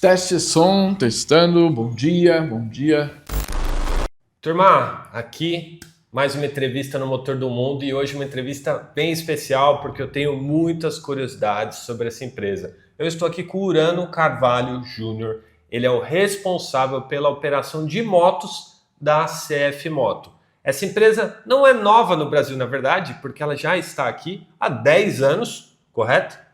Teste som, testando, bom dia, bom dia. Turma, aqui mais uma entrevista no Motor do Mundo e hoje uma entrevista bem especial porque eu tenho muitas curiosidades sobre essa empresa. Eu estou aqui com o Urano Carvalho Júnior, ele é o responsável pela operação de motos da CF Moto. Essa empresa não é nova no Brasil, na verdade, porque ela já está aqui há 10 anos, correto?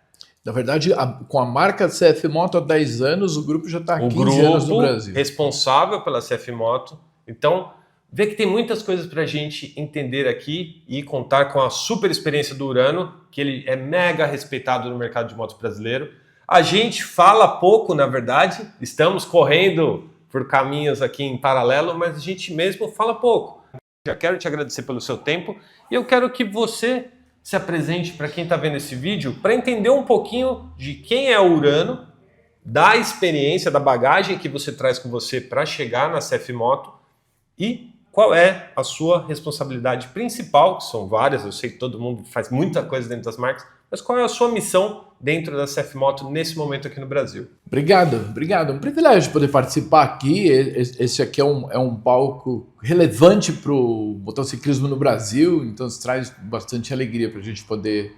Na verdade, com a marca CF Moto há 10 anos, o grupo já está há 15 anos no Brasil. Responsável pela CF Moto. Então, vê que tem muitas coisas para a gente entender aqui e contar com a super experiência do Urano, que ele é mega respeitado no mercado de motos brasileiro. A gente fala pouco, na verdade, estamos correndo por caminhos aqui em paralelo, mas a gente mesmo fala pouco. Já quero te agradecer pelo seu tempo e eu quero que você se apresente para quem está vendo esse vídeo para entender um pouquinho de quem é o Urano, da experiência, da bagagem que você traz com você para chegar na CF Moto e qual é a sua responsabilidade principal, que são várias, eu sei que todo mundo faz muita coisa dentro das marcas, mas qual é a sua missão dentro da CF Moto nesse momento aqui no Brasil? Obrigado. Um privilégio poder participar aqui. Esse aqui é um palco relevante para o motociclismo no Brasil, então isso traz bastante alegria para a gente poder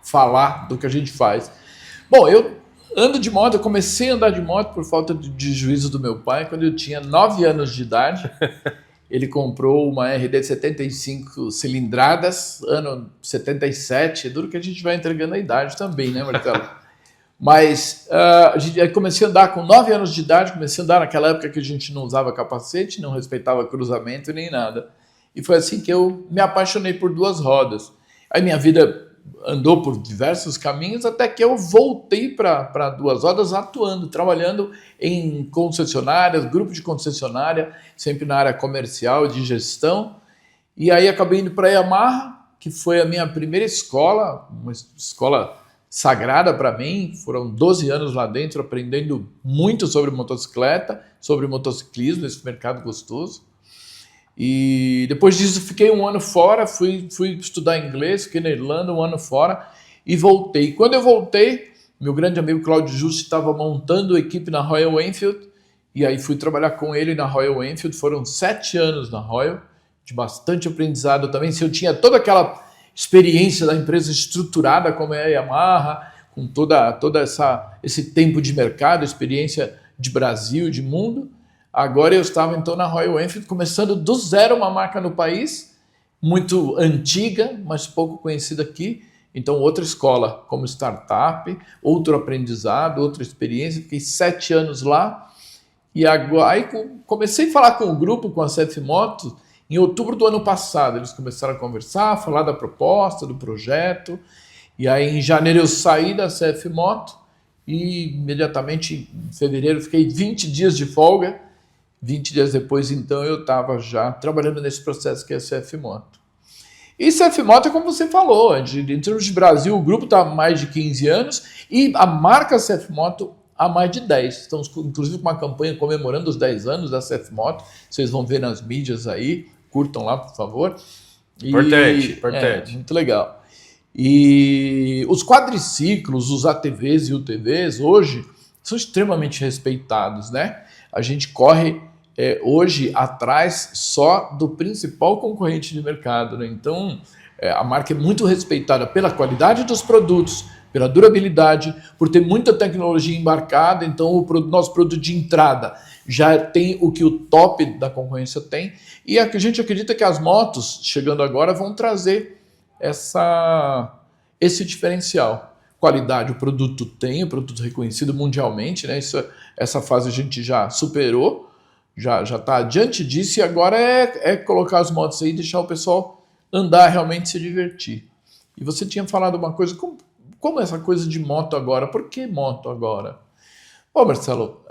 falar do que a gente faz. Bom, eu ando de moto, eu comecei a andar de moto por falta de juízo do meu pai quando eu tinha 9 anos de idade. Ele comprou uma RD 75 cilindradas, ano 77. É duro que a gente vai entregando a idade também, né, Marcelo? Mas comecei a andar com 9 anos de idade, comecei a andar naquela época que a gente não usava capacete, não respeitava cruzamento nem nada. E foi assim que eu me apaixonei por duas rodas. Aí minha vida andou por diversos caminhos até que eu voltei para duas rodas atuando, trabalhando em concessionárias, grupo de concessionária, sempre na área comercial, de gestão. E aí acabei indo para a Yamaha, que foi a minha primeira escola, uma escola sagrada para mim. Foram 12 anos lá dentro aprendendo muito sobre motocicleta, sobre motociclismo, esse mercado gostoso. E depois disso fiquei um ano fora, fui estudar inglês, fiquei na Irlanda um ano fora e voltei. Quando eu voltei, meu grande amigo Claudio Justi estava montando a equipe na Royal Enfield e aí fui trabalhar com ele na Royal Enfield. Foram 7 anos na Royal, de bastante aprendizado também. Se eu tinha toda aquela experiência da empresa estruturada como é a Yamaha, com toda esse tempo de mercado, experiência de Brasil, de mundo. Agora eu estava então na Royal Enfield, começando do zero uma marca no país, muito antiga, mas pouco conhecida aqui. Então outra escola como startup, outro aprendizado, outra experiência. Fiquei 7 anos lá e agora aí comecei a falar com o grupo, com a CF Moto, em outubro do ano passado. Eles começaram a conversar, falar da proposta, do projeto. E aí em janeiro eu saí da CF Moto e imediatamente em fevereiro fiquei 20 dias de folga. 20 dias depois, então, eu estava já trabalhando nesse processo que é a CF Moto. E CF Moto é como você falou, em termos de Brasil, o grupo está há mais de 15 anos e a marca CF Moto há mais de 10. Estamos, inclusive, com uma campanha comemorando os 10 anos da CF Moto. Vocês vão ver nas mídias aí, curtam lá, por favor. Importante. Muito legal. E os quadriciclos, os ATVs e UTVs, hoje, são extremamente respeitados, né? A gente corre hoje atrás só do principal concorrente de mercado, né? Então a marca é muito respeitada pela qualidade dos produtos, pela durabilidade, por ter muita tecnologia embarcada. Então o nosso produto de entrada já tem o que o top da concorrência tem, e a gente acredita que as motos chegando agora vão trazer esse diferencial. Qualidade, o produto tem, o produto reconhecido mundialmente, né? Essa fase a gente já superou, já está adiante disso, e agora é colocar as motos aí e deixar o pessoal andar, realmente se divertir. E você tinha falado uma coisa, como essa coisa de moto agora? Por que moto agora? Bom, Marcelo,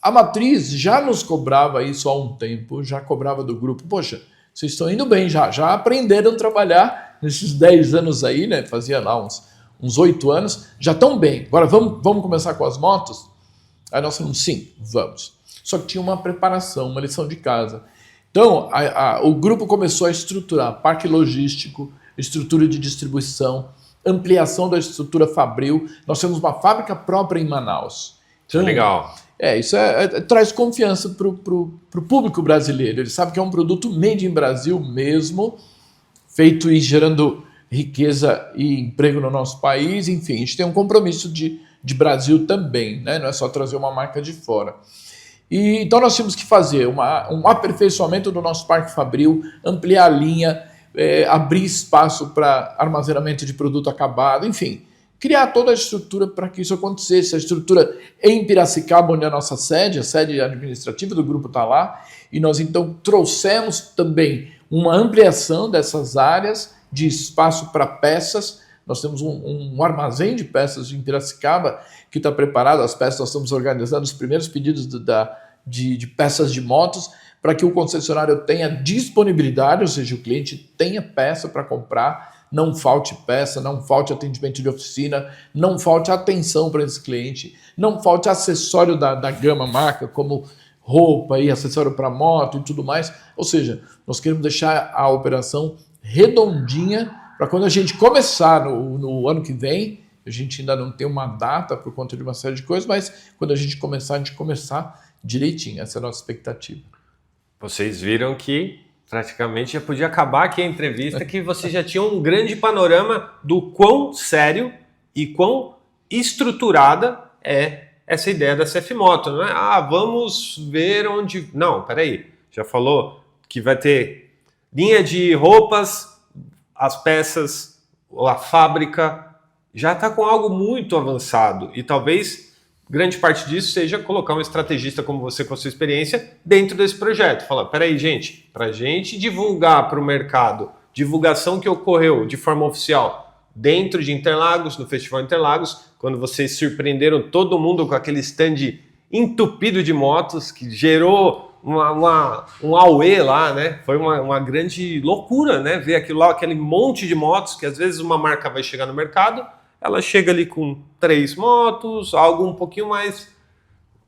a matriz já nos cobrava isso há um tempo, já cobrava do grupo. Poxa, vocês estão indo bem, já aprenderam a trabalhar nesses 10 anos aí, né? Fazia lá uns 8 anos, já estão bem. Agora vamos começar com as motos? Aí nós falamos, sim, vamos. Só que tinha uma preparação, uma lição de casa. Então, o grupo começou a estruturar parque logístico, estrutura de distribuição, ampliação da estrutura fabril. Nós temos uma fábrica própria em Manaus. Então, legal. Isso traz confiança para o público brasileiro. Ele sabe que é um produto made in Brasil mesmo, feito e gerando riqueza e emprego no nosso país. Enfim, a gente tem um compromisso de Brasil também, né? Não é só trazer uma marca de fora. E então nós tínhamos que fazer um aperfeiçoamento do nosso parque fabril, ampliar a linha, abrir espaço para armazenamento de produto acabado, enfim, criar toda a estrutura para que isso acontecesse. A estrutura em Piracicaba, onde é a nossa sede, a sede administrativa do grupo está lá, e nós então trouxemos também uma ampliação dessas áreas de espaço para peças. Nós temos um armazém de peças em Piracicaba que está preparado, as peças nós estamos organizando os primeiros pedidos de peças de motos para que o concessionário tenha disponibilidade, ou seja, o cliente tenha peça para comprar, não falte peça, não falte atendimento de oficina, não falte atenção para esse cliente, não falte acessório da gama marca, como roupa e acessório para moto e tudo mais. Ou seja, nós queremos deixar a operação redondinha para quando a gente começar no ano que vem. A gente ainda não tem uma data por conta de uma série de coisas, mas quando a gente começar direitinho. Essa é a nossa expectativa. Vocês viram que praticamente já podia acabar aqui a entrevista, que você já tinha um grande panorama do quão sério e quão estruturada é essa ideia da CF Moto. Não é? Vamos ver onde... Não, peraí. Já falou que vai ter linha de roupas, as peças, a fábrica... já está com algo muito avançado e talvez grande parte disso seja colocar um estrategista como você com a sua experiência dentro desse projeto. Falar, peraí gente, para a gente divulgar para o mercado, divulgação que ocorreu de forma oficial dentro de Interlagos, no Festival Interlagos, quando vocês surpreenderam todo mundo com aquele stand entupido de motos, que gerou um auê lá, né? Foi uma grande loucura, né? Ver aquilo lá, aquele monte de motos, que às vezes uma marca vai chegar no mercado, ela chega ali com 3 motos, algo um pouquinho mais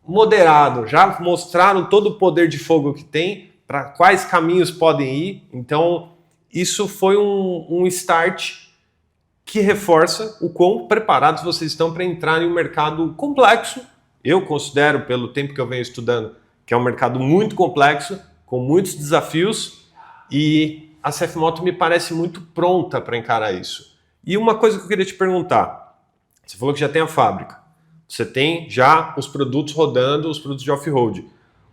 moderado. Já mostraram todo o poder de fogo que tem, para quais caminhos podem ir. Então, isso foi um start que reforça o quão preparados vocês estão para entrar em um mercado complexo. Eu considero, pelo tempo que eu venho estudando, que é um mercado muito complexo, com muitos desafios, e a CF Moto me parece muito pronta para encarar isso. E uma coisa que eu queria te perguntar, você falou que já tem a fábrica, você tem já os produtos rodando, os produtos de off-road.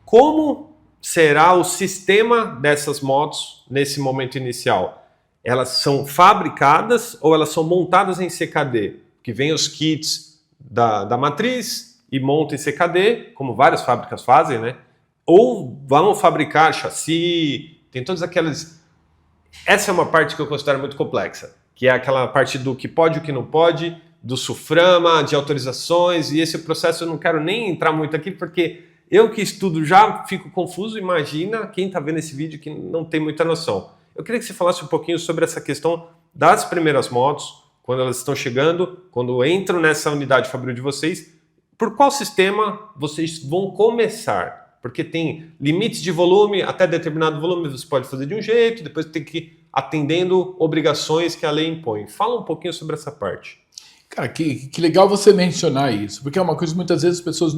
Como será o sistema dessas motos nesse momento inicial? Elas são fabricadas ou elas são montadas em CKD? Que vem os kits da matriz e monta em CKD, como várias fábricas fazem, né? Ou vão fabricar chassi, tem todas aquelas... Essa é uma parte que eu considero muito complexa, que é aquela parte do que pode e o que não pode, do SUFRAMA, de autorizações, e esse processo eu não quero nem entrar muito aqui, porque eu que estudo já fico confuso, imagina quem está vendo esse vídeo que não tem muita noção. Eu queria que você falasse um pouquinho sobre essa questão das primeiras motos, quando elas estão chegando, quando entram nessa unidade fabril de vocês, por qual sistema vocês vão começar? Porque tem limites de volume, até determinado volume você pode fazer de um jeito, depois tem que ir atendendo obrigações que a lei impõe. Fala um pouquinho sobre essa parte. Cara, que legal você mencionar isso, porque é uma coisa que muitas vezes as pessoas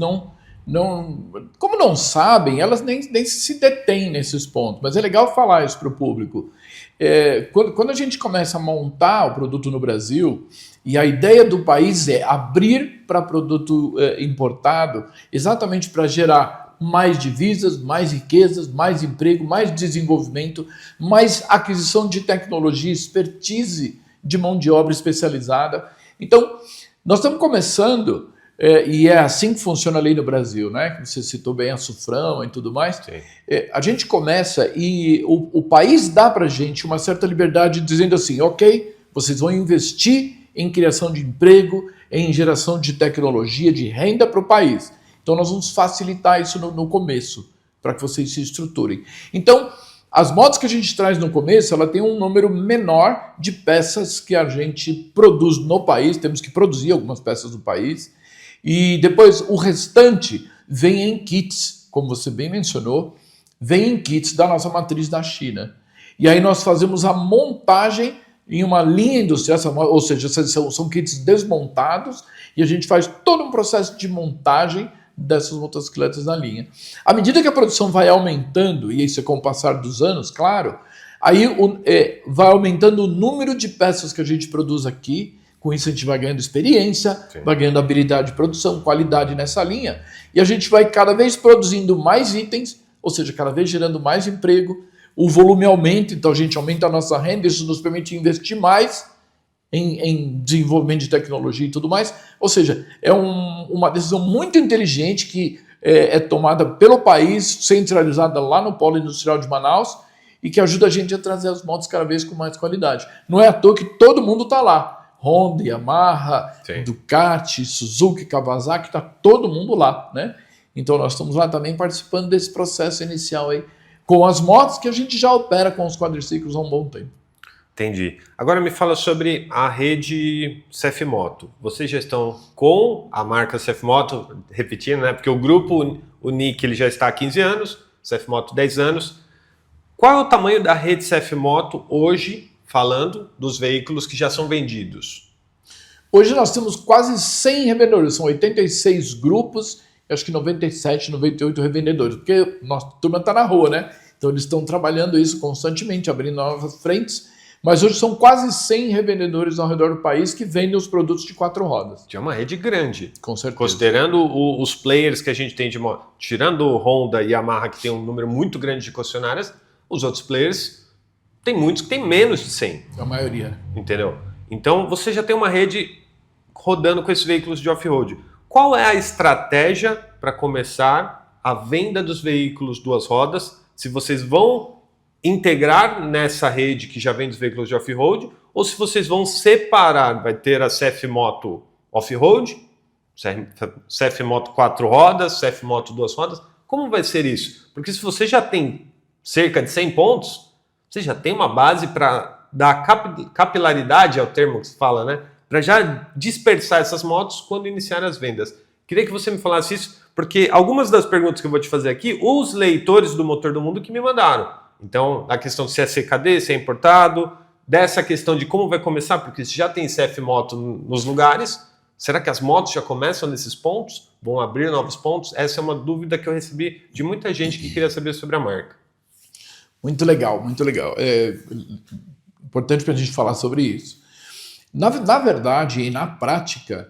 como não sabem, elas nem se detêm nesses pontos, mas é legal falar isso para o público. Quando a gente começa a montar o produto no Brasil, e a ideia do país é abrir para produto importado, exatamente para gerar mais divisas, mais riquezas, mais emprego, mais desenvolvimento, mais aquisição de tecnologia, expertise de mão de obra especializada. Então, nós estamos começando, e é assim que funciona a lei no Brasil, né? Você citou bem a SUFRAMA e tudo mais. A gente começa e o país dá para a gente uma certa liberdade dizendo assim, ok, vocês vão investir em criação de emprego, em geração de tecnologia, de renda para o país. Então nós vamos facilitar isso no começo, para que vocês se estruturem. Então, as motos que a gente traz no começo, ela tem um número menor de peças que a gente produz no país, temos que produzir algumas peças no país, e depois o restante vem em kits, como você bem mencionou, vem em kits da nossa matriz da China. E aí nós fazemos a montagem em uma linha industrial, ou seja, são kits desmontados, e a gente faz todo um processo de montagem dessas motocicletas na linha. À medida que a produção vai aumentando, e isso é com o passar dos anos, claro, aí vai aumentando o número de peças que a gente produz aqui, com isso a gente vai ganhando experiência, Sim. vai ganhando habilidade de produção, qualidade nessa linha, e a gente vai cada vez produzindo mais itens, ou seja, cada vez gerando mais emprego, o volume aumenta, então a gente aumenta a nossa renda, isso nos permite investir mais em desenvolvimento de tecnologia e tudo mais. Ou seja, é uma decisão muito inteligente que é tomada pelo país, centralizada lá no Polo Industrial de Manaus, e que ajuda a gente a trazer as motos cada vez com mais qualidade. Não é à toa que todo mundo está lá. Honda, Yamaha, Sim. Ducati, Suzuki, Kawasaki, está todo mundo lá, né? Então nós estamos lá também participando desse processo inicial aí, com as motos que a gente já opera com os quadriciclos há um bom tempo. Entendi. Agora me fala sobre a rede CF Moto. Vocês já estão com a marca CF Moto, repetindo, né? Porque o grupo, o Nick, ele já está há 15 anos, CF Moto 10 anos. Qual é o tamanho da rede CF Moto hoje, falando dos veículos que já são vendidos? Hoje nós temos quase 100 revendedores, são 86 grupos, acho que 97, 98 revendedores, porque nossa turma está na rua, né? Então eles estão trabalhando isso constantemente, abrindo novas frentes. Mas hoje são quase 100 revendedores ao redor do país que vendem os produtos de 4 rodas. É uma rede grande. Com certeza. Considerando os players que a gente tem de moto, tirando o Honda e Yamaha, que tem um número muito grande de concessionárias, os outros players, tem muitos que tem menos de 100. A maioria. Entendeu? Então você já tem uma rede rodando com esses veículos de off-road. Qual é a estratégia para começar a venda dos veículos duas rodas? Se vocês vão integrar nessa rede que já vem dos veículos de off-road, ou se vocês vão separar, vai ter a CF Moto off-road, CF Moto 4 rodas, CF Moto 2 rodas, como vai ser isso? Porque se você já tem cerca de 100 pontos, você já tem uma base para dar capilaridade, é o termo que se fala, né? Para já dispersar essas motos quando iniciar as vendas. Queria que você me falasse isso, porque algumas das perguntas que eu vou te fazer aqui, os leitores do Motor do Mundo que me mandaram. Então, a questão de se é CKD, se é importado, dessa questão de como vai começar, porque se já tem CF Moto nos lugares, será que as motos já começam nesses pontos? Vão abrir novos pontos? Essa é uma dúvida que eu recebi de muita gente que queria saber sobre a marca. Muito legal, muito legal. É importante para a gente falar sobre isso. Na verdade e na prática,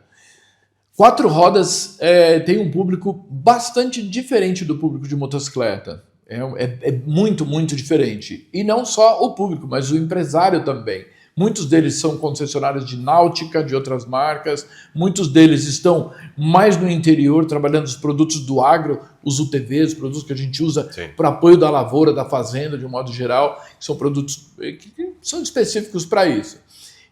4 rodas tem um público bastante diferente do público de motocicleta. É muito, muito diferente. E não só o público, mas o empresário também. Muitos deles são concessionários de náutica, de outras marcas. Muitos deles estão mais no interior, trabalhando os produtos do agro, os UTVs, os produtos que a gente usa para apoio da lavoura, da fazenda, de um modo geral, que são produtos que são específicos para isso.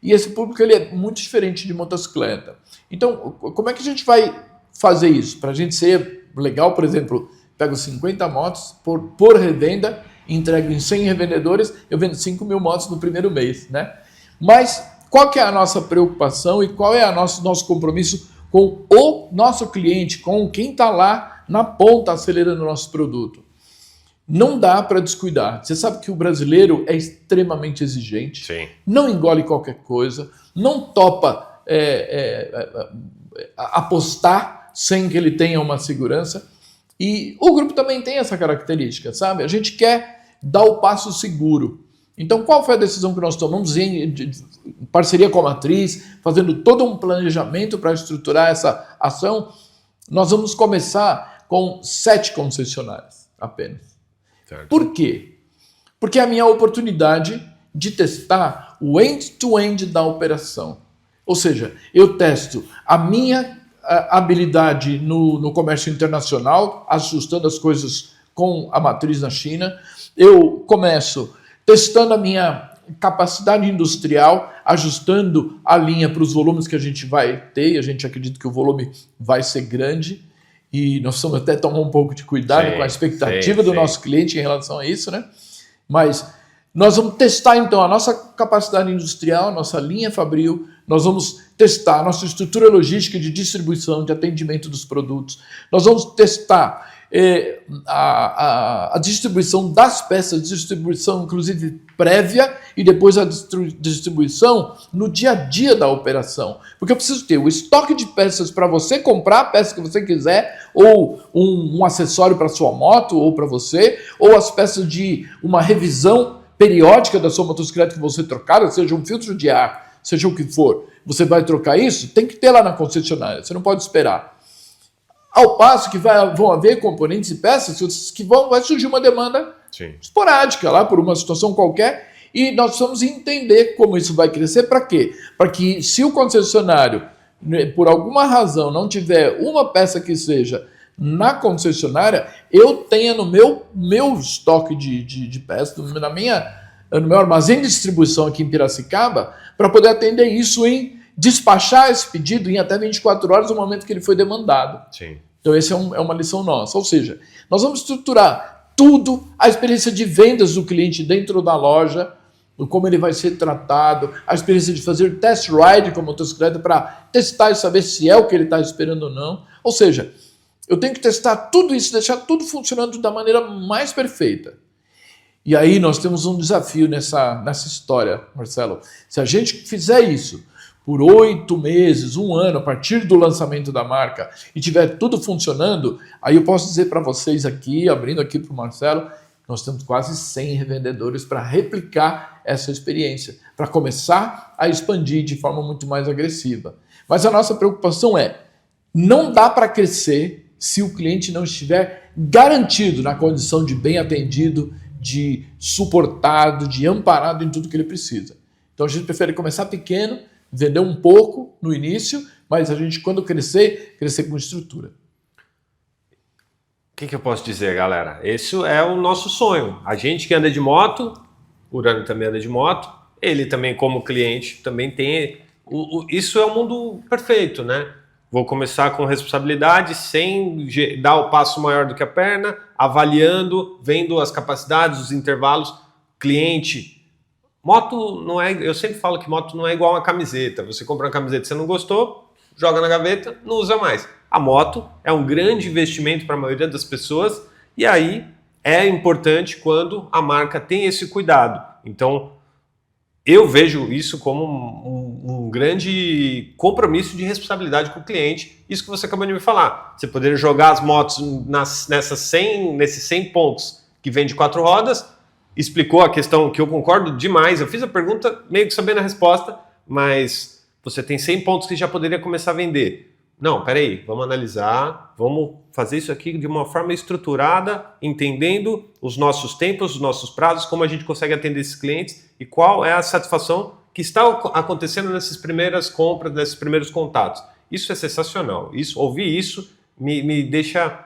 E esse público ele é muito diferente de motocicleta. Então, como é que a gente vai fazer isso? Para a gente ser legal, por exemplo, pego 50 motos por revenda, entrego em 100 revendedores, eu vendo 5 mil motos no primeiro mês, né? Mas qual que é a nossa preocupação e qual é o nosso compromisso com o nosso cliente, com quem está lá na ponta acelerando o nosso produto? Não dá para descuidar. Você sabe que o brasileiro é extremamente exigente, Sim. Não engole qualquer coisa, não topa apostar sem que ele tenha uma segurança. E o grupo também tem essa característica, sabe? A gente quer dar o passo seguro. Então, qual foi a decisão que nós tomamos em parceria com a matriz, fazendo todo um planejamento para estruturar essa ação? Nós vamos começar com 7 concessionárias apenas. Certo. Por quê? Porque é a minha oportunidade de testar o end-to-end da operação. Ou seja, eu testo a minha habilidade no comércio internacional, ajustando as coisas com a matriz na China. Eu começo testando a minha capacidade industrial, ajustando a linha para os volumes que a gente vai ter, e a gente acredita que o volume vai ser grande, e nós precisamos até tomar um pouco de cuidado com a expectativa do nosso cliente em relação a isso, né? Mas nós vamos testar então a nossa capacidade industrial, nossa linha fabril, nós vamos testar a nossa estrutura logística de distribuição, de atendimento dos produtos, nós vamos testar a distribuição das peças, distribuição inclusive prévia e depois a distribuição no dia a dia da operação. Porque eu preciso ter o estoque de peças para você comprar a peça que você quiser, ou um acessório para sua moto ou para você, ou as peças de uma revisão periódica da sua motocicleta que você trocar, seja um filtro de ar, seja o que for. Você vai trocar isso, tem que ter lá na concessionária, você não pode esperar. Ao passo que vão haver componentes e peças que vai surgir uma demanda esporádica lá por uma situação qualquer e nós precisamos entender como isso vai crescer. Para quê? Para que se o concessionário, por alguma razão, não tiver uma peça que seja na concessionária, eu tenha no meu estoque de peças, no meu armazém de distribuição aqui em Piracicaba, para poder atender isso em despachar esse pedido em até 24 horas no momento que ele foi demandado. Sim. Então, essa é uma lição nossa. Ou seja, nós vamos estruturar tudo, a experiência de vendas do cliente dentro da loja, como ele vai ser tratado, a experiência de fazer test ride com a motocicleta para testar e saber se é o que ele está esperando ou não. Ou seja, eu tenho que testar tudo isso, deixar tudo funcionando da maneira mais perfeita. E aí nós temos um desafio nessa história, Marcelo. Se a gente fizer isso por 8 meses, 1 ano, a partir do lançamento da marca, e tiver tudo funcionando, aí eu posso dizer para vocês aqui, abrindo aqui para o Marcelo, nós temos quase 100 revendedores para replicar essa experiência, para começar a expandir de forma muito mais agressiva. Mas a nossa preocupação não dá para crescer se o cliente não estiver garantido na condição de bem atendido, de suportado, de amparado em tudo que ele precisa. Então a gente prefere começar pequeno, vender um pouco no início, mas a gente, quando crescer com estrutura. O que eu posso dizer, galera? Esse é o nosso sonho. A gente que anda de moto, o Urano também anda de moto, ele também como cliente também tem... Isso é o mundo perfeito, né? Vou começar com responsabilidade, sem dar o passo maior do que a perna, avaliando, vendo as capacidades, os intervalos, cliente... Moto não é... Eu sempre falo que moto não é igual uma camiseta. Você compra uma camiseta, você não gostou, joga na gaveta, não usa mais. A moto é um grande investimento para a maioria das pessoas e aí é importante quando a marca tem esse cuidado. Então, eu vejo isso como um grande compromisso de responsabilidade com o cliente. Isso que você acabou de me falar. Você poderia jogar as motos nesses 100 pontos que vem de 4 rodas, explicou a questão que eu concordo demais. Eu fiz a pergunta meio que sabendo a resposta, mas você tem 100 pontos que já poderia começar a vender. Não, peraí, vamos analisar, vamos fazer isso aqui de uma forma estruturada, entendendo os nossos tempos, os nossos prazos, como a gente consegue atender esses clientes e qual é a satisfação que está acontecendo nessas primeiras compras, nesses primeiros contatos. Isso é sensacional. Ouvir isso me deixa,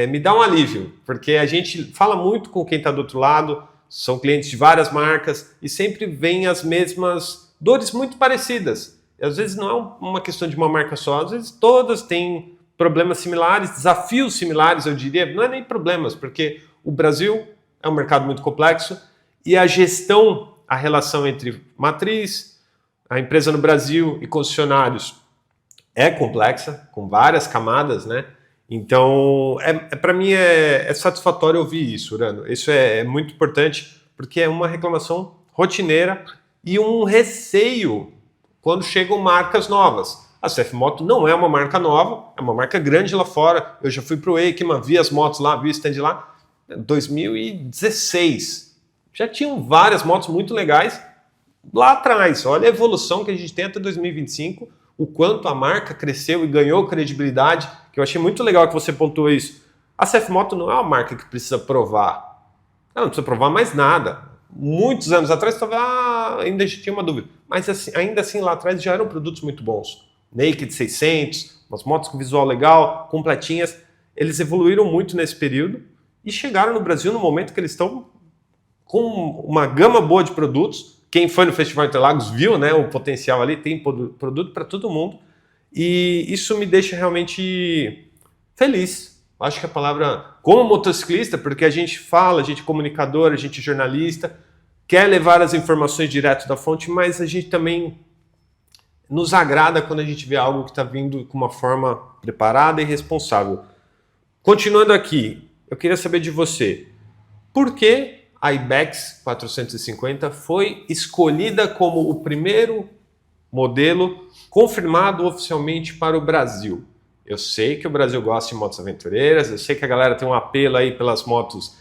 me dá um alívio, porque a gente fala muito com quem está do outro lado, são clientes de várias marcas e sempre vêm as mesmas dores muito parecidas. Às vezes não é uma questão de uma marca só, às vezes todas têm problemas similares, desafios similares, eu diria. Não é nem problemas, porque o Brasil é um mercado muito complexo e a gestão, a relação entre matriz, a empresa no Brasil e concessionários é complexa, com várias camadas, né? Então, para mim é satisfatório ouvir isso, Urano. Isso é muito importante, porque é uma reclamação rotineira e um receio quando chegam marcas novas. A CF Moto não é uma marca nova, é uma marca grande lá fora. Eu já fui para o EICMA, vi as motos lá, vi o stand lá, 2016. Já tinham várias motos muito legais lá atrás. Olha a evolução que a gente tem até 2025, o quanto a marca cresceu e ganhou credibilidade, que eu achei muito legal que você pontuou isso. A CF Moto não é uma marca que precisa provar. Ela não precisa provar mais nada. Muitos anos atrás, ainda tinha uma dúvida. Mas assim, ainda assim, lá atrás já eram produtos muito bons. Naked 600, umas motos com visual legal, completinhas. Eles evoluíram muito nesse período e chegaram no Brasil no momento que eles estão com uma gama boa de produtos. Quem foi no Festival Interlagos viu, né, o potencial ali, tem produto para todo mundo. E isso me deixa realmente feliz. Acho que a palavra, como motociclista, porque a gente fala, a gente é comunicador, a gente é jornalista, quer levar as informações direto da fonte, mas a gente também nos agrada quando a gente vê algo que está vindo com uma forma preparada e responsável. Continuando aqui, eu queria saber de você, por que a Ibex 450 foi escolhida como o primeiro modelo confirmado oficialmente para o Brasil? Eu sei que o Brasil gosta de motos aventureiras, eu sei que a galera tem um apelo aí pelas motos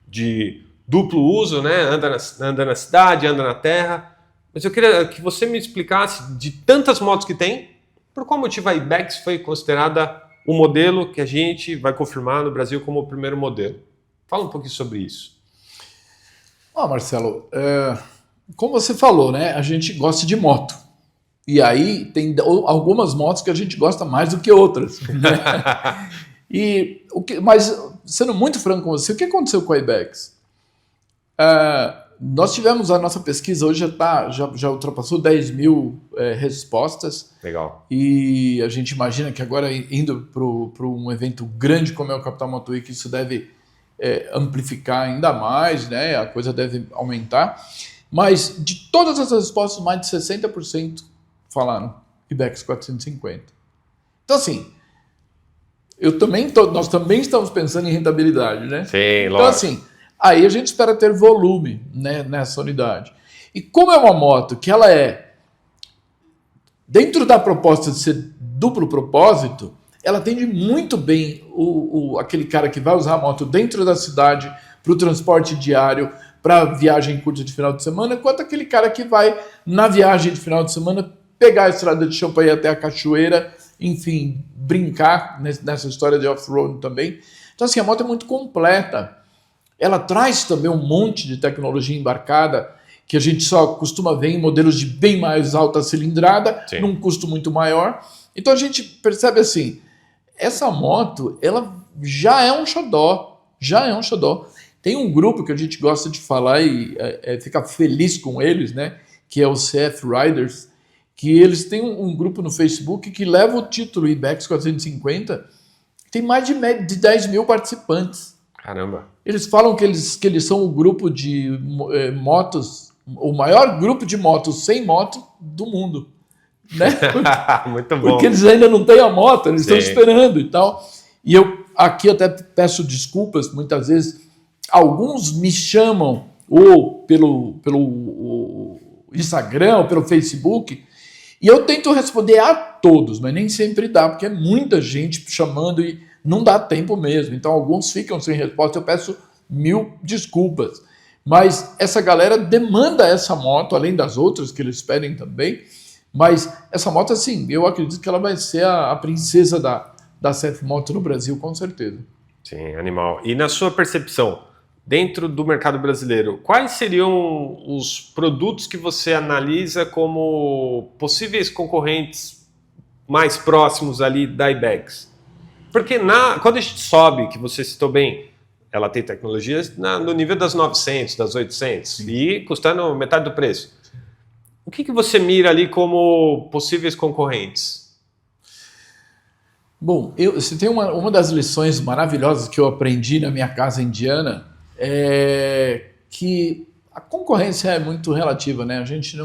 de duplo uso, né? Anda na cidade, anda na terra. Mas eu queria que você me explicasse, de tantas motos que tem, por qual motivo a Ibex foi considerada o modelo que a gente vai confirmar no Brasil como o primeiro modelo. Fala um pouquinho sobre isso. Marcelo, como você falou, né? A gente gosta de moto. E aí tem algumas motos que a gente gosta mais do que outras. Né? Mas, sendo muito franco com você, o que aconteceu com a Ibex? Nós tivemos a nossa pesquisa, hoje já ultrapassou 10 mil respostas. Legal. E a gente imagina que agora, indo para um evento grande como é o Capital Moto Week, isso deve amplificar ainda mais, né? A coisa deve aumentar. Mas de todas as respostas, mais de 60% falaram Ibex 450. Então, assim, nós também estamos pensando em rentabilidade, né? Sim, então, lógico. assim, aí a gente espera ter volume, né, nessa unidade. E como é uma moto que ela dentro da proposta de ser duplo propósito, ela atende muito bem aquele cara que vai usar a moto dentro da cidade, para o transporte diário, para viagem curta de final de semana, quanto aquele cara que vai, na viagem de final de semana, pegar a estrada de chão para ir até a cachoeira, enfim, brincar nessa história de off-road também. Então, assim, a moto é muito completa. Ela traz também um monte de tecnologia embarcada que a gente só costuma ver em modelos de bem mais alta cilindrada, Sim. num custo muito maior. Então a gente percebe assim, essa moto, ela já é um xodó. Tem um grupo que a gente gosta de falar e fica feliz com eles, né? Que é o CF Riders, que eles têm um grupo no Facebook que leva o título Ibex 450, tem mais de 10 mil participantes. Caramba. Eles falam que eles são o grupo de motos, o maior grupo de motos sem moto do mundo. Né? Muito bom. Porque eles ainda não têm a moto, eles estão esperando e tal. E eu aqui até peço desculpas, muitas vezes alguns me chamam ou pelo Instagram, ou pelo Facebook, e eu tento responder a todos, mas nem sempre dá, porque é muita gente chamando e não dá tempo mesmo. Então alguns ficam sem resposta, eu peço 1000 desculpas. Mas essa galera demanda essa moto, além das outras que eles pedem também. Mas essa moto, assim, eu acredito que ela vai ser a princesa da CF Moto no Brasil, com certeza. Sim, animal. E na sua percepção, dentro do mercado brasileiro, quais seriam os produtos que você analisa como possíveis concorrentes mais próximos ali da Ibex? Porque quando a gente sobe, que você citou bem, ela tem tecnologias no nível das 900, das 800, sim, e custando metade do preço. O que você mira ali como possíveis concorrentes? Bom, se tem uma das lições maravilhosas que eu aprendi na minha casa indiana, é que a concorrência é muito relativa, né? A gente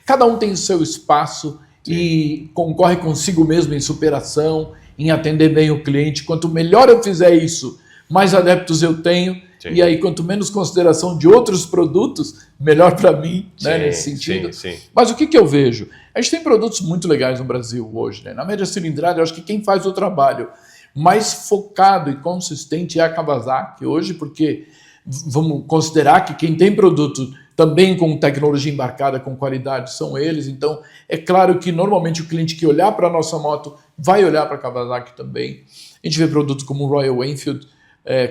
cada um tem o seu espaço, sim, e concorre consigo mesmo em superação, em atender bem o cliente. Quanto melhor eu fizer isso, mais adeptos eu tenho. Sim. E aí, quanto menos consideração de outros produtos, melhor para mim, sim, né, nesse sentido. Sim. Mas o que eu vejo? A gente tem produtos muito legais no Brasil hoje, né? Na média cilindrada, eu acho que quem faz o trabalho mais focado e consistente é a Kawasaki hoje, porque vamos considerar que quem tem produto também com tecnologia embarcada, com qualidade, são eles. Então, é claro que normalmente o cliente que olhar para a nossa moto vai olhar para a Kawasaki também. A gente vê produtos como o Royal Enfield,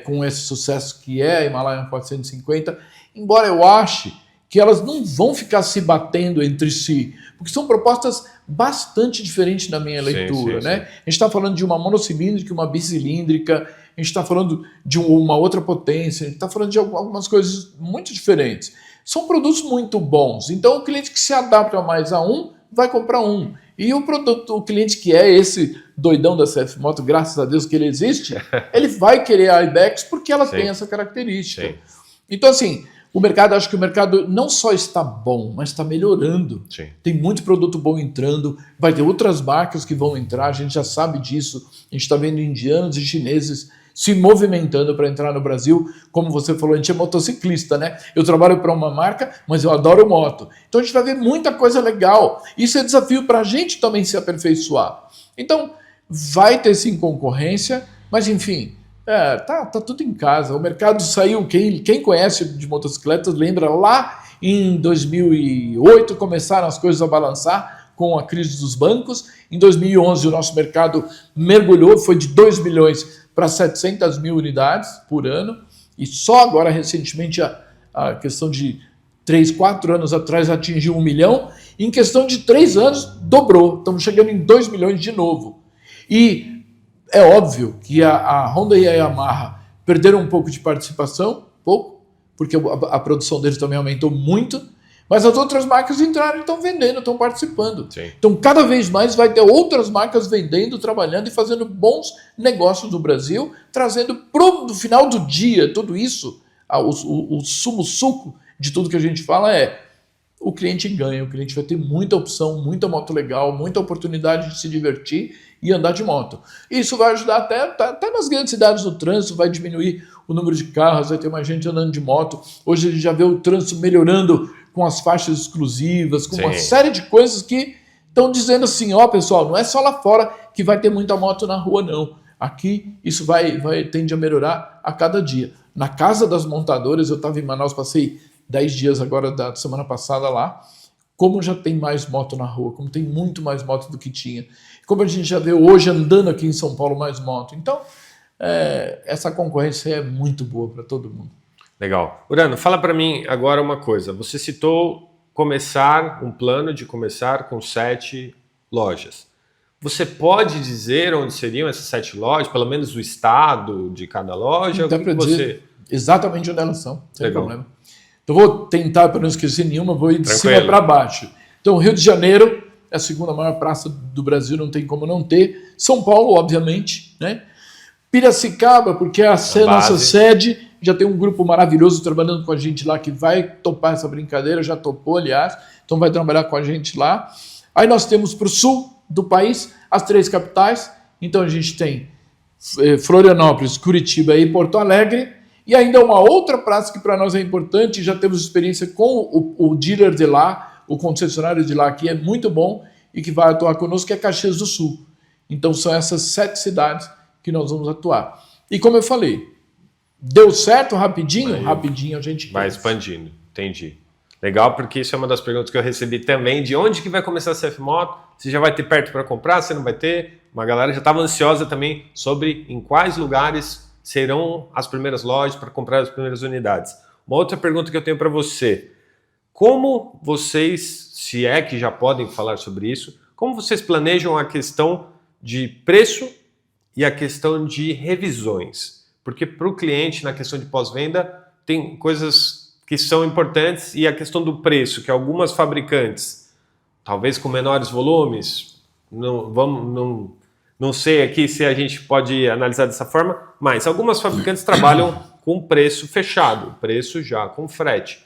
com esse sucesso que é a Himalayan 450, embora eu ache que elas não vão ficar se batendo entre si, porque são propostas bastante diferentes na minha leitura. Sim, né? Sim. A gente está falando de uma monocilíndrica e uma bicilíndrica, a gente está falando de uma outra potência, a gente está falando de algumas coisas muito diferentes. São produtos muito bons, então o cliente que se adapta mais a um, vai comprar um. E o cliente que é esse doidão da CF Moto, graças a Deus que ele existe, ele vai querer a Ibex porque ela, sim, tem essa característica. Sim. Então, assim, acho que o mercado não só está bom, mas está melhorando. Sim. Tem muito produto bom entrando, vai ter outras marcas que vão entrar, a gente já sabe disso. A gente está vendo indianos e chineses se movimentando para entrar no Brasil. Como você falou, a gente é motociclista, né? Eu trabalho para uma marca, mas eu adoro moto. Então a gente vai ver muita coisa legal. Isso é desafio para a gente também se aperfeiçoar. Então, vai ter sim concorrência, mas enfim, tá tudo em casa. O mercado saiu, quem conhece de motocicletas lembra lá em 2008 começaram as coisas a balançar com a crise dos bancos. Em 2011 o nosso mercado mergulhou, foi de 2 milhões para 700 mil unidades por ano, e só agora recentemente a questão de 3, 4 anos atrás atingiu 1 milhão, em questão de 3 anos dobrou, estamos chegando em 2 milhões de novo. E é óbvio que a Honda e a Yamaha perderam um pouco de participação, porque a produção deles também aumentou muito, mas as outras marcas entraram e estão vendendo, estão participando. Sim. Então, cada vez mais vai ter outras marcas vendendo, trabalhando e fazendo bons negócios no Brasil, trazendo no final do dia tudo isso, o suco de tudo que a gente fala o cliente ganha, o cliente vai ter muita opção, muita moto legal, muita oportunidade de se divertir e andar de moto. Isso vai ajudar até nas grandes cidades no trânsito, vai diminuir o número de carros, vai ter mais gente andando de moto. Hoje a gente já vê o trânsito melhorando com as faixas exclusivas, com uma série de coisas que estão dizendo assim, pessoal, não é só lá fora que vai ter muita moto na rua, não. Aqui isso tende a melhorar a cada dia. Na casa das montadoras, eu estava em Manaus, passei 10 dias agora da semana passada lá, como já tem mais moto na rua, como tem muito mais moto do que tinha, como a gente já vê hoje andando aqui em São Paulo mais moto. Então, essa concorrência é muito boa para todo mundo. Legal. Urano, fala para mim agora uma coisa. Você citou um plano de começar com 7 lojas. Você pode dizer onde seriam essas 7 lojas, pelo menos o estado de cada loja? Dá para dizer exatamente onde elas são, sem Legal. problema. Então vou tentar, para não esquecer nenhuma, vou ir de Tranquilo. cima para baixo. Então, Rio de Janeiro é a segunda maior praça do Brasil, não tem como não ter. São Paulo, obviamente, né? Piracicaba, porque é a nossa sede, já tem um grupo maravilhoso trabalhando com a gente lá que vai topar essa brincadeira, já topou, aliás, então vai trabalhar com a gente lá. Aí nós temos para o sul do país as 3 capitais, então a gente tem Florianópolis, Curitiba e Porto Alegre, e ainda uma outra praça que para nós é importante, já temos experiência com o dealer de lá, o concessionário de lá, que é muito bom e que vai atuar conosco, que é Caxias do Sul. Então são essas 7 cidades que nós vamos atuar. E como eu falei, deu certo rapidinho? Rapidinho a gente vai expandindo, entendi. Legal, porque isso é uma das perguntas que eu recebi também, de onde que vai começar a CF Moto, se já vai ter perto para comprar, se não vai ter. Uma galera já estava ansiosa também sobre em quais lugares serão as primeiras lojas para comprar as primeiras unidades. Uma outra pergunta que eu tenho para você, como vocês, se é que já podem falar sobre isso, como vocês planejam a questão de preço e a questão de revisões? Porque para o cliente, na questão de pós-venda, tem coisas que são importantes, e a questão do preço, que algumas fabricantes, talvez com menores volumes, não sei aqui se a gente pode analisar dessa forma, mas algumas fabricantes trabalham com preço fechado, preço já com frete.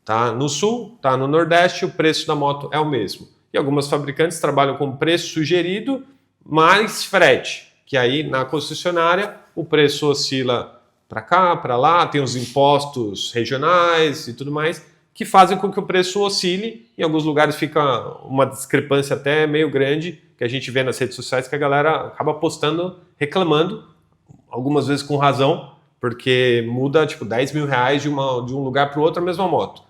Tá no sul, tá no nordeste, o preço da moto é o mesmo. E algumas fabricantes trabalham com preço sugerido mais frete, que aí na concessionária o preço oscila para cá, para lá, tem os impostos regionais e tudo mais, que fazem com que o preço oscile. Em alguns lugares fica uma discrepância até meio grande, que a gente vê nas redes sociais, que a galera acaba postando, reclamando, algumas vezes com razão, porque muda tipo 10 mil reais de um lugar para o outro a mesma moto.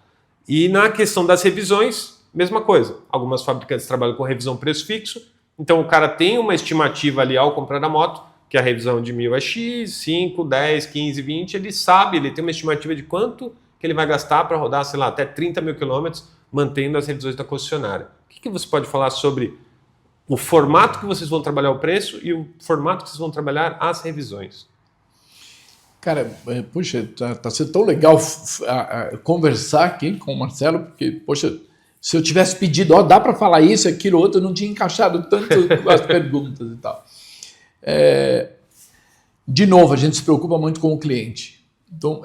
E na questão das revisões, mesma coisa. Algumas fabricantes trabalham com revisão preço fixo, então o cara tem uma estimativa ali ao comprar a moto, que a revisão de 1.000 é X, 5, 10, 15, 20, ele sabe, ele tem uma estimativa de quanto que ele vai gastar para rodar, sei lá, até 30 mil quilômetros, mantendo as revisões da concessionária. O que você pode falar sobre o formato que vocês vão trabalhar o preço e o formato que vocês vão trabalhar as revisões? Cara, puxa, tá sendo tão legal conversar aqui com o Marcelo, porque, poxa, se eu tivesse pedido, dá para falar isso, aquilo, outro, eu não tinha encaixado tanto as perguntas e tal. De novo, a gente se preocupa muito com o cliente. Então,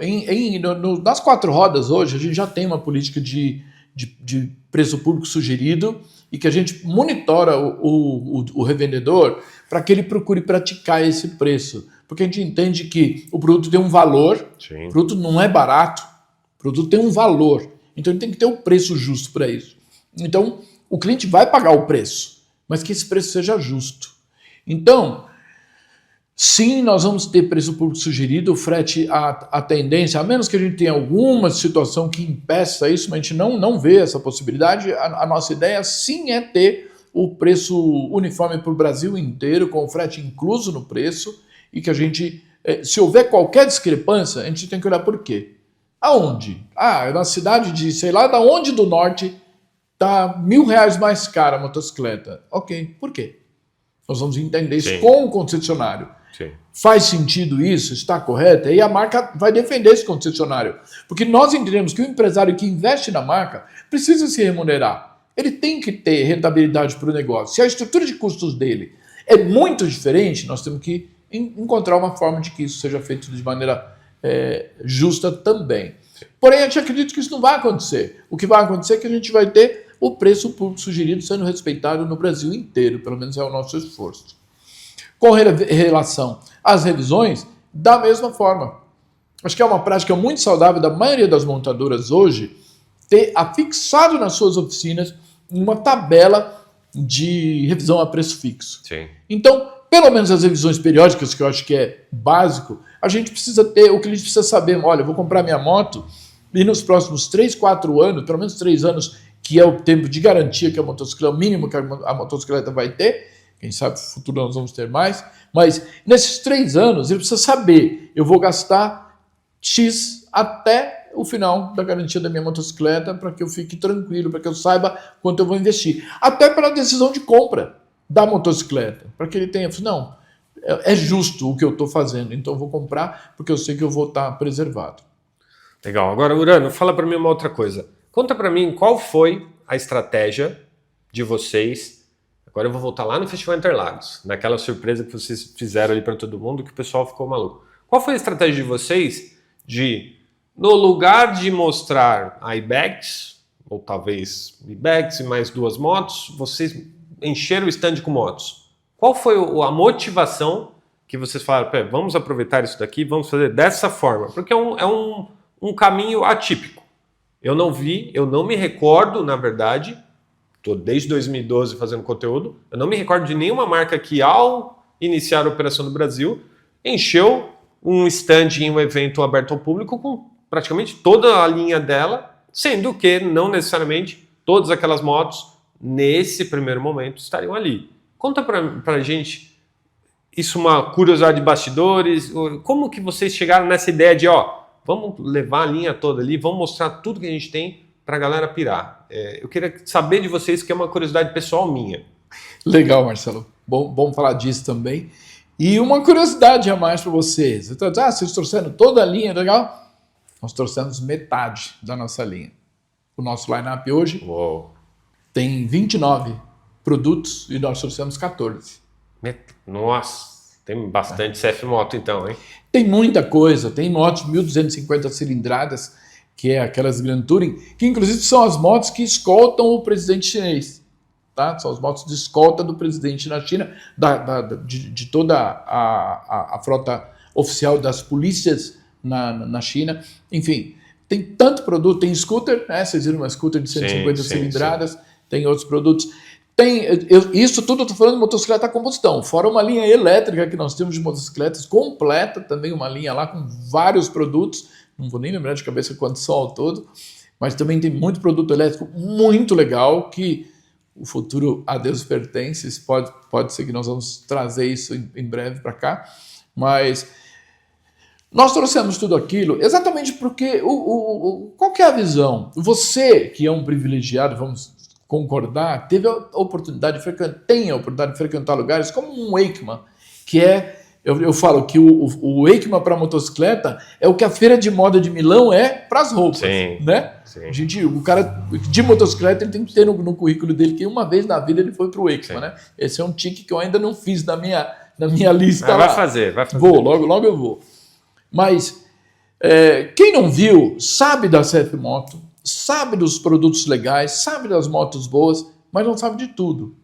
nas 4 rodas hoje, a gente já tem uma política de de preço público sugerido e que a gente monitora o revendedor para que ele procure praticar esse preço. Porque a gente entende que o produto tem um valor, Sim. o produto não é barato, o produto tem um valor. Então ele tem que ter um preço justo para isso. Então o cliente vai pagar o preço, mas que esse preço seja justo. Então, sim, nós vamos ter preço público sugerido, o frete, a tendência, a menos que a gente tenha alguma situação que impeça isso, mas a gente não vê essa possibilidade, a nossa ideia sim é ter o preço uniforme para o Brasil inteiro, com o frete incluso no preço, e que a gente, se houver qualquer discrepância, a gente tem que olhar por quê. Aonde? É na cidade de, sei lá, da onde do norte está R$1.000 mais cara a motocicleta. Ok, por quê? Nós vamos entender isso com o concessionário. Sim. Faz sentido isso? Está correto? Aí a marca vai defender esse concessionário. Porque nós entendemos que o empresário que investe na marca precisa se remunerar. Ele tem que ter rentabilidade para o negócio. Se a estrutura de custos dele é muito diferente, nós temos que encontrar uma forma de que isso seja feito de maneira justa também. Porém, a gente acredita que isso não vai acontecer. O que vai acontecer é que a gente vai ter o preço público sugerido sendo respeitado no Brasil inteiro, pelo menos é o nosso esforço. Com relação às revisões, da mesma forma. Acho que é uma prática muito saudável da maioria das montadoras hoje ter afixado nas suas oficinas uma tabela de revisão a preço fixo. Sim. Então, pelo menos as revisões periódicas, que eu acho que é básico, a gente precisa ter, o cliente precisa saber, olha, eu vou comprar minha moto e nos próximos 3, 4 anos, pelo menos 3 anos, que é o tempo de garantia que a motocicleta, o mínimo que a motocicleta vai ter, quem sabe no futuro nós vamos ter mais, mas nesses 3 anos ele precisa saber, eu vou gastar X até o final da garantia da minha motocicleta para que eu fique tranquilo, para que eu saiba quanto eu vou investir. Até para a decisão de compra da motocicleta, para que ele tenha, não, é justo o que eu estou fazendo, então eu vou comprar porque eu sei que eu vou estar preservado. Legal. Agora, Urano, fala para mim uma outra coisa. Conta para mim qual foi a estratégia de vocês. Agora eu vou voltar lá no Festival Interlagos, naquela surpresa que vocês fizeram ali para todo mundo, que o pessoal ficou maluco. Qual foi a estratégia de vocês de, no lugar de mostrar a iBags, ou talvez iBags e mais 2 motos, vocês encheram o stand com motos? Qual foi a motivação que vocês falaram, vamos aproveitar isso daqui, vamos fazer dessa forma? Porque é um caminho atípico. Eu não me recordo, na verdade, estou desde 2012 fazendo conteúdo, eu não me recordo de nenhuma marca que, ao iniciar a operação no Brasil, encheu um stand em um evento aberto ao público com praticamente toda a linha dela, sendo que não necessariamente todas aquelas motos, nesse primeiro momento, estariam ali. Conta pra gente, isso uma curiosidade de bastidores, como que vocês chegaram nessa ideia de, vamos levar a linha toda ali, vamos mostrar tudo que a gente tem para a galera pirar. Eu queria saber de vocês, que é uma curiosidade pessoal minha. Legal, Marcelo. Bom falar disso também. E uma curiosidade a mais para vocês. Então, vocês trouxeram toda a linha, legal? Nós trouxemos metade da nossa linha. O nosso line-up hoje tem 29 produtos e nós trouxemos 14. Nossa, tem bastante CF Moto então, hein? Tem muita coisa, tem motos 1.250 cilindradas, que é aquelas Grand Touring, que inclusive são as motos que escoltam o presidente chinês. Tá? São as motos de escolta do presidente na China, de toda a frota oficial das polícias na China. Enfim, tem tanto produto, tem scooter, né? Vocês viram uma scooter de 150 cilindradas, tem outros produtos. Isso tudo eu estou falando de motocicleta a combustão, fora uma linha elétrica que nós temos de motocicletas completa, também uma linha lá com vários produtos, não vou nem lembrar de cabeça quantos são ao todo, mas também tem muito produto elétrico muito legal, que o futuro a Deus pertence, pode ser que nós vamos trazer isso em breve para cá, mas nós trouxemos tudo aquilo exatamente porque qual que é a visão? Você, que é um privilegiado, vamos concordar, tem a oportunidade de frequentar lugares como um Wakeman, que é, eu falo que o Wakeman para motocicleta é o que a Feira de Moda de Milão é para as roupas, né? Sim. O cara de motocicleta ele tem que ter no currículo dele que uma vez na vida ele foi para o Wakeman, né? Esse é um tique que eu ainda não fiz na minha lista lá. Vai fazer. Vou, logo eu vou. Mas quem não viu sabe da CF Moto, sabe dos produtos legais, sabe das motos boas, mas não sabe de tudo.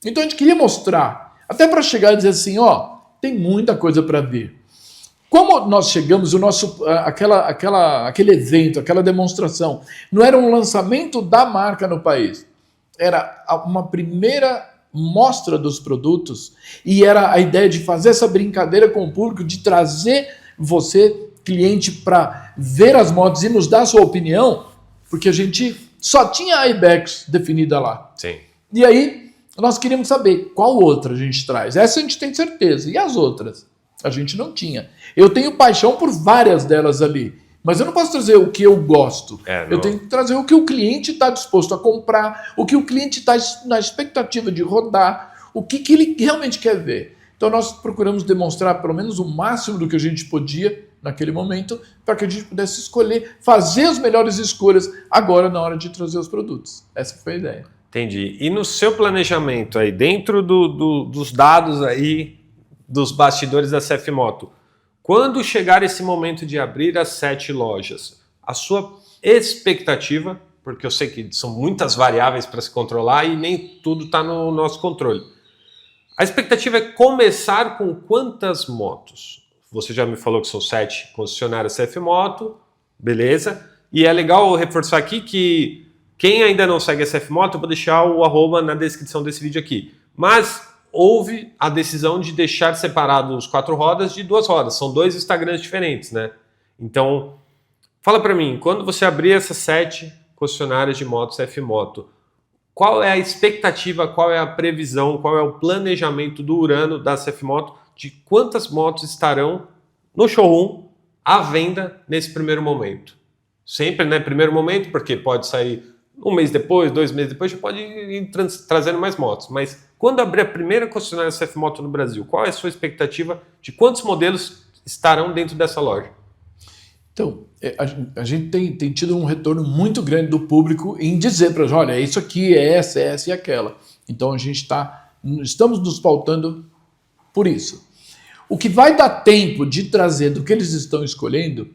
Então a gente queria mostrar, até para chegar e dizer assim, ó, tem muita coisa para ver. Como nós chegamos, aquele evento, aquela demonstração, não era um lançamento da marca no país, era uma primeira mostra dos produtos e era a ideia de fazer essa brincadeira com o público, de trazer você, cliente, para ver as motos e nos dar a sua opinião, porque a gente só tinha a Ibex definida lá. Sim. E aí nós queríamos saber qual outra a gente traz. Essa a gente tem certeza. E as outras? A gente não tinha. Eu tenho paixão por várias delas ali, mas eu não posso trazer o que eu gosto. Eu tenho que trazer o que o cliente está disposto a comprar, o que o cliente está na expectativa de rodar, o que ele realmente quer ver. Então nós procuramos demonstrar pelo menos o máximo do que a gente podia naquele momento, para que a gente pudesse escolher, fazer as melhores escolhas agora na hora de trazer os produtos. Essa foi a ideia. Entendi. E no seu planejamento aí, dentro dos dados aí, dos bastidores da CF Moto, quando chegar esse momento de abrir as 7 lojas, a sua expectativa, porque eu sei que são muitas variáveis para se controlar e nem tudo está no nosso controle. A expectativa é começar com quantas motos? Você já me falou que são 7 concessionárias CF Moto, beleza. E é legal reforçar aqui que quem ainda não segue a CF Moto, eu vou deixar o @ na descrição desse vídeo aqui. Mas houve a decisão de deixar separado os 4 rodas de 2 rodas. São 2 Instagrams diferentes, né? Então, fala para mim, quando você abrir essas 7 concessionárias de motos CF Moto, qual é a expectativa, qual é a previsão, qual é o planejamento do Urano da CF Moto de quantas motos estarão no showroom à venda nesse primeiro momento? Sempre, né? Primeiro momento, porque pode sair um mês depois, 2 meses depois, já pode ir trazendo mais motos. Mas quando abrir a primeira concessionária CF Moto no Brasil, qual é a sua expectativa de quantos modelos estarão dentro dessa loja? Então, a gente tem tido um retorno muito grande do público em dizer para a gente, olha, é isso aqui, é essa e aquela. Então a gente estamos nos pautando por isso. O que vai dar tempo de trazer do que eles estão escolhendo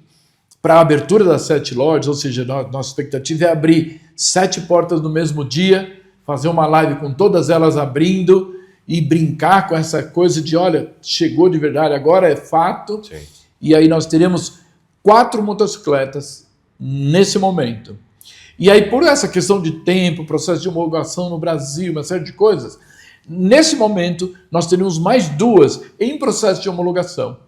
para a abertura das 7 lojas, ou seja, nossa expectativa é abrir 7 portas no mesmo dia, fazer uma live com todas elas abrindo e brincar com essa coisa de, olha, chegou de verdade, agora é fato. Sim. E aí nós teremos 4 motocicletas nesse momento. E aí, por essa questão de tempo, processo de homologação no Brasil, uma série de coisas, nesse momento nós teremos mais 2 em processo de homologação,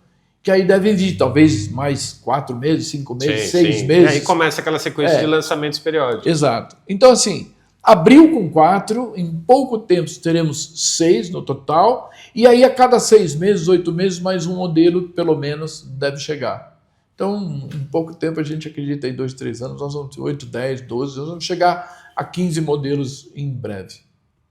que aí devem vir talvez mais 4 meses, 5 meses, 6 meses. E aí começa aquela sequência de lançamentos periódicos. Exato. Então, assim, abriu com 4, em pouco tempo teremos 6 no total, e aí a cada 6 meses, 8 meses, mais um modelo, pelo menos, deve chegar. Então, em pouco tempo, a gente acredita em 2, 3 anos, nós vamos ter 8, 10, 12, nós vamos chegar a 15 modelos em breve.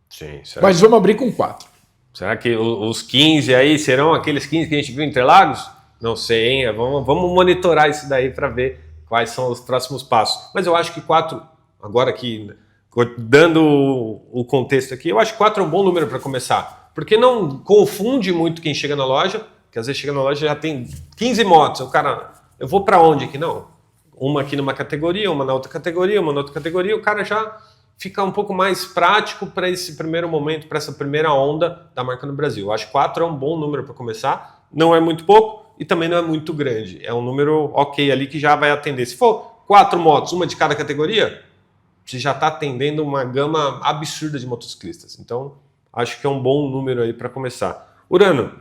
Sim. Mas vamos abrir com 4. Será que os 15 aí serão aqueles 15 que a gente viu em Interlagos? Não sei, hein? Vamos monitorar isso daí para ver quais são os próximos passos. Mas eu acho que 4, agora aqui, dando o contexto aqui, eu acho que 4 é um bom número para começar. Porque não confunde muito quem chega na loja, que às vezes chega na loja e já tem 15 motos. O cara, eu vou para onde aqui? Não. Uma aqui numa categoria, uma na outra categoria, uma na outra categoria, o cara já fica um pouco mais prático para esse primeiro momento, para essa primeira onda da marca no Brasil. Eu acho que 4 é um bom número para começar, não é muito pouco e também não é muito grande. É um número ok ali que já vai atender. Se for 4 motos, uma de cada categoria, você já está atendendo uma gama absurda de motociclistas. Então, acho que é um bom número aí para começar. Urano,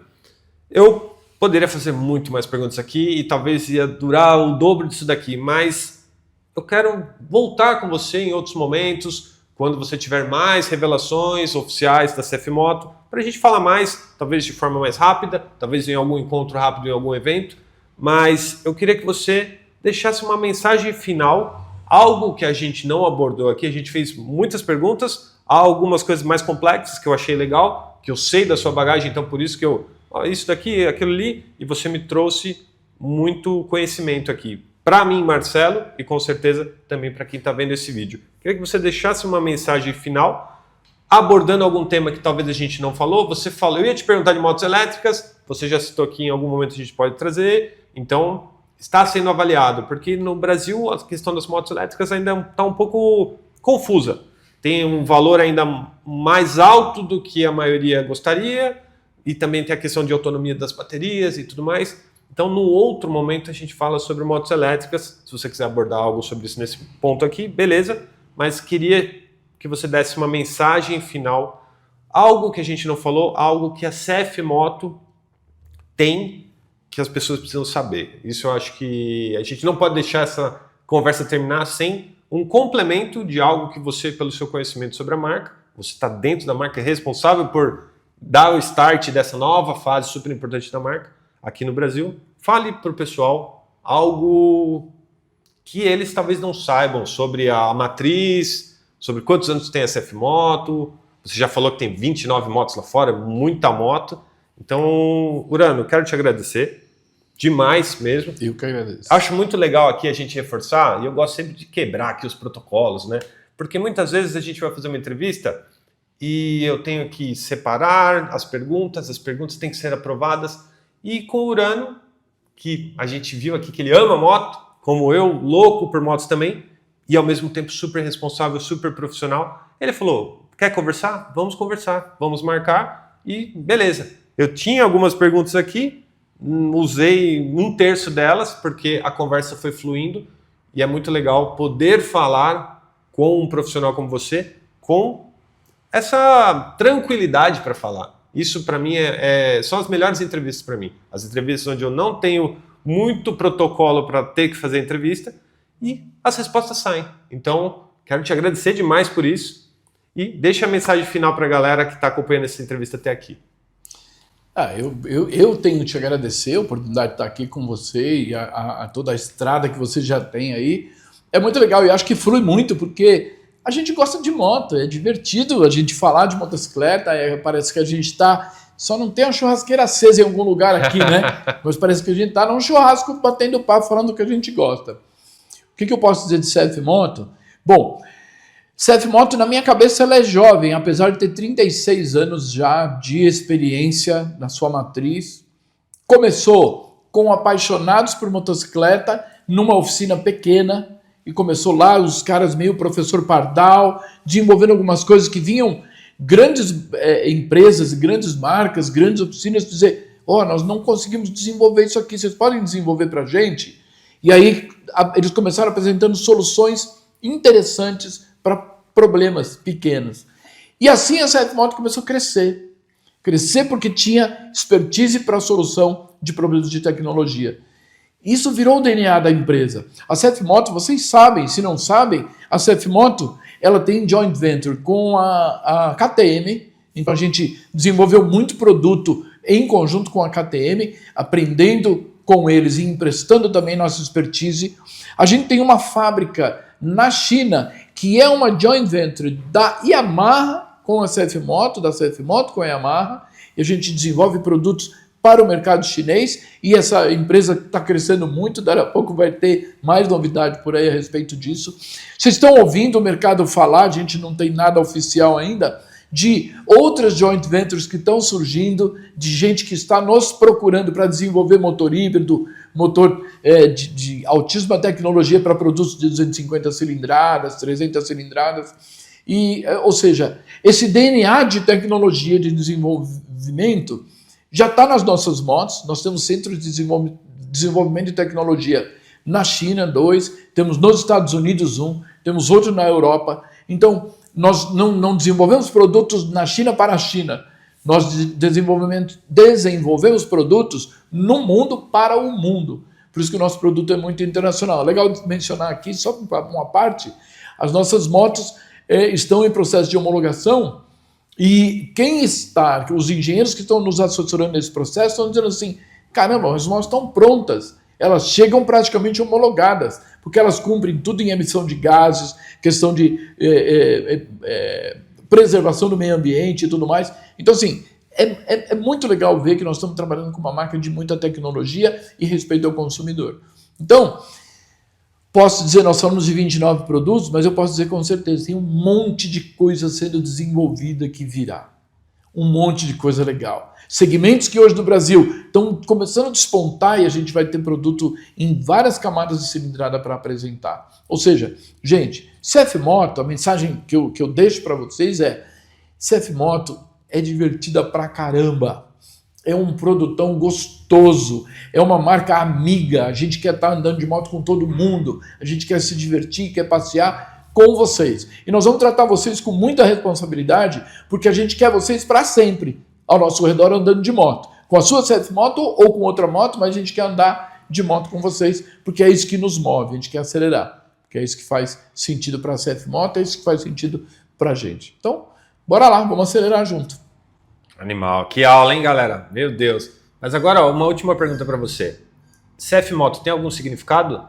eu poderia fazer muito mais perguntas aqui e talvez ia durar o dobro disso daqui, mas eu quero voltar com você em outros momentos, quando você tiver mais revelações oficiais da CF Moto, para a gente falar mais, talvez de forma mais rápida, talvez em algum encontro rápido em algum evento, mas eu queria que você deixasse uma mensagem final, algo que a gente não abordou aqui, a gente fez muitas perguntas, há algumas coisas mais complexas que eu achei legal, que eu sei da sua bagagem, então por isso que isso daqui, aquilo ali, e você me trouxe muito conhecimento aqui. Para mim, Marcelo, e com certeza também para quem está vendo esse vídeo. Queria que você deixasse uma mensagem final, abordando algum tema que talvez a gente não falou. Você falou, eu ia te perguntar de motos elétricas, você já citou aqui em algum momento, a gente pode trazer. Então, está sendo avaliado? Porque no Brasil a questão das motos elétricas ainda está um pouco confusa. Tem um valor ainda mais alto do que a maioria gostaria, e também tem a questão de autonomia das baterias e tudo mais. Então, no outro momento, a gente fala sobre motos elétricas. Se você quiser abordar algo sobre isso nesse ponto aqui, beleza. Mas queria que você desse uma mensagem final, algo que a gente não falou, algo que a CF Moto tem que as pessoas precisam saber. Isso eu acho que a gente não pode deixar essa conversa terminar sem um complemento de algo que você, pelo seu conhecimento sobre a marca, você está dentro da marca, é responsável por dar o start dessa nova fase super importante da marca aqui no Brasil. Fale para o pessoal algo que eles talvez não saibam sobre a matriz, sobre quantos anos tem a CF Moto. Você já falou que tem 29 motos lá fora, muita moto. Então, Urano, quero te agradecer demais mesmo. Eu que agradeço. Acho muito legal aqui a gente reforçar, e eu gosto sempre de quebrar aqui os protocolos, né? Porque muitas vezes a gente vai fazer uma entrevista e eu tenho que separar as perguntas têm que ser aprovadas. E com o Urano, que a gente viu aqui que ele ama moto, como eu, louco por motos também, e ao mesmo tempo super responsável, super profissional, ele falou, quer conversar? Vamos conversar, vamos marcar e beleza. Eu tinha algumas perguntas aqui, usei 1/3 delas, porque a conversa foi fluindo, e é muito legal poder falar com um profissional como você, com essa tranquilidade para falar. Isso para mim são as melhores entrevistas para mim. As entrevistas onde eu não tenho muito protocolo para ter que fazer entrevista e as respostas saem. Então, quero te agradecer demais por isso e deixa a mensagem final para a galera que está acompanhando essa entrevista até aqui. Eu tenho que te agradecer a oportunidade de estar aqui com você e a toda a estrada que você já tem aí. É muito legal e acho que flui muito porque a gente gosta de moto, é divertido a gente falar de motocicleta, parece que a gente está... Só não tem uma churrasqueira acesa em algum lugar aqui, né? Mas parece que a gente está num churrasco batendo papo, falando do que a gente gosta. O que eu posso dizer de CF Moto? Bom, CF Moto, na minha cabeça, ela é jovem, apesar de ter 36 anos já de experiência na sua matriz. Começou com apaixonados por motocicleta, numa oficina pequena, e começou lá, os caras meio professor Pardal, desenvolvendo algumas coisas que vinham grandes empresas, grandes marcas, grandes oficinas, dizer, nós não conseguimos desenvolver isso aqui, vocês podem desenvolver para a gente? E aí eles começaram apresentando soluções interessantes para problemas pequenos. E assim a CF Moto começou a crescer. Crescer porque tinha expertise para a solução de problemas de tecnologia. Isso virou o DNA da empresa. A CF Moto, vocês sabem, se não sabem, a CF Moto ela tem joint venture com a KTM. Então a gente desenvolveu muito produto em conjunto com a KTM, aprendendo com eles e emprestando também nossa expertise. A gente tem uma fábrica na China que é uma joint venture da Yamaha com a CF Moto, da CF Moto com a Yamaha, e a gente desenvolve produtos para o mercado chinês, e essa empresa está crescendo muito, daqui a pouco vai ter mais novidade por aí a respeito disso. Vocês estão ouvindo o mercado falar, a gente não tem nada oficial ainda, de outras joint ventures que estão surgindo, de gente que está nos procurando para desenvolver motor híbrido, motor de altíssima tecnologia para produtos de 250 cilindradas, 300 cilindradas. Ou seja, esse DNA de tecnologia de desenvolvimento já está nas nossas motos. Nós temos centros de desenvolvimento de tecnologia na China, 2, temos nos Estados Unidos 1, temos outro na Europa. Então, nós não desenvolvemos produtos na China para a China, nós desenvolvemos produtos no mundo para o mundo. Por isso que o nosso produto é muito internacional. Legal mencionar aqui, só uma parte, as nossas motos estão em processo de homologação e os engenheiros que estão nos assessorando nesse processo estão dizendo assim, caramba, as motos estão prontas, elas chegam praticamente homologadas, porque elas cumprem tudo em emissão de gases, questão de preservação do meio ambiente e tudo mais. Então, assim, é muito legal ver que nós estamos trabalhando com uma marca de muita tecnologia e respeito ao consumidor. Então, posso dizer, nós falamos de 29 produtos, mas eu posso dizer com certeza, tem um monte de coisa sendo desenvolvida que virá. um monte de coisa legal. Segmentos que hoje no Brasil estão começando a despontar e a gente vai ter produto em várias camadas de cilindrada para apresentar. Ou seja, gente, CF Moto, a mensagem que eu deixo para vocês é: CF Moto é divertida pra caramba. É um produtão gostoso, é uma marca amiga, a gente quer estar andando de moto com todo mundo, a gente quer se divertir, quer passear com vocês. E nós vamos tratar vocês com muita responsabilidade, porque a gente quer vocês para sempre ao nosso redor andando de moto. Com a sua CF Moto ou com outra moto, mas a gente quer andar de moto com vocês, porque é isso que nos move, a gente quer acelerar. Porque é isso que faz sentido para a CF Moto, é isso que faz sentido para a gente. Então, bora lá, vamos acelerar junto. Animal. Que aula, hein, galera? Meu Deus. Mas agora, uma última pergunta para você. CF Moto tem algum significado?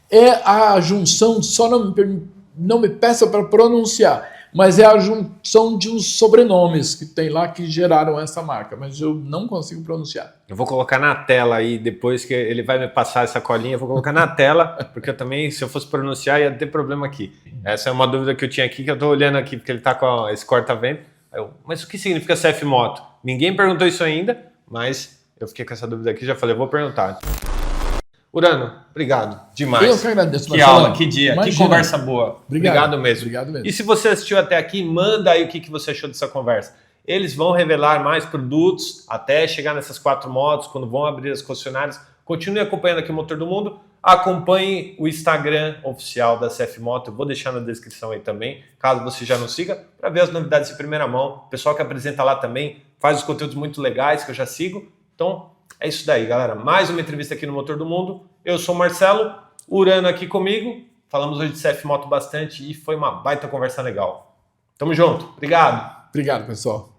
É a junção, só não me peça para pronunciar, mas é a junção de uns sobrenomes que tem lá que geraram essa marca, mas eu não consigo pronunciar. Eu vou colocar na tela aí, depois que ele vai me passar essa colinha, eu vou colocar na tela, porque eu também, se eu fosse pronunciar, ia ter problema aqui. Essa é uma dúvida que eu tinha aqui, que eu tô olhando aqui, porque ele tá com esse corta-vento. Mas o que significa CF Moto? Ninguém perguntou isso ainda, mas eu fiquei com essa dúvida aqui, já falei, eu vou perguntar. Urano, obrigado demais. Eu que agradeço. Que aula, que dia, imagina. Que conversa boa. Obrigado mesmo. Obrigado mesmo. E se você assistiu até aqui, manda aí o que você achou dessa conversa. Eles vão revelar mais produtos até chegar nessas 4 motos, quando vão abrir as concessionárias. Continue acompanhando aqui o Motor do Mundo. Acompanhe o Instagram oficial da CF Moto. Eu vou deixar na descrição aí também, caso você já não siga, para ver as novidades de primeira mão. O pessoal que apresenta lá também faz os conteúdos muito legais que eu já sigo. Então, é isso daí, galera. Mais uma entrevista aqui no Motor do Mundo. Eu sou o Marcelo, Urano aqui comigo. Falamos hoje de CF Moto bastante e foi uma baita conversa legal. Tamo junto. Obrigado. Obrigado, pessoal.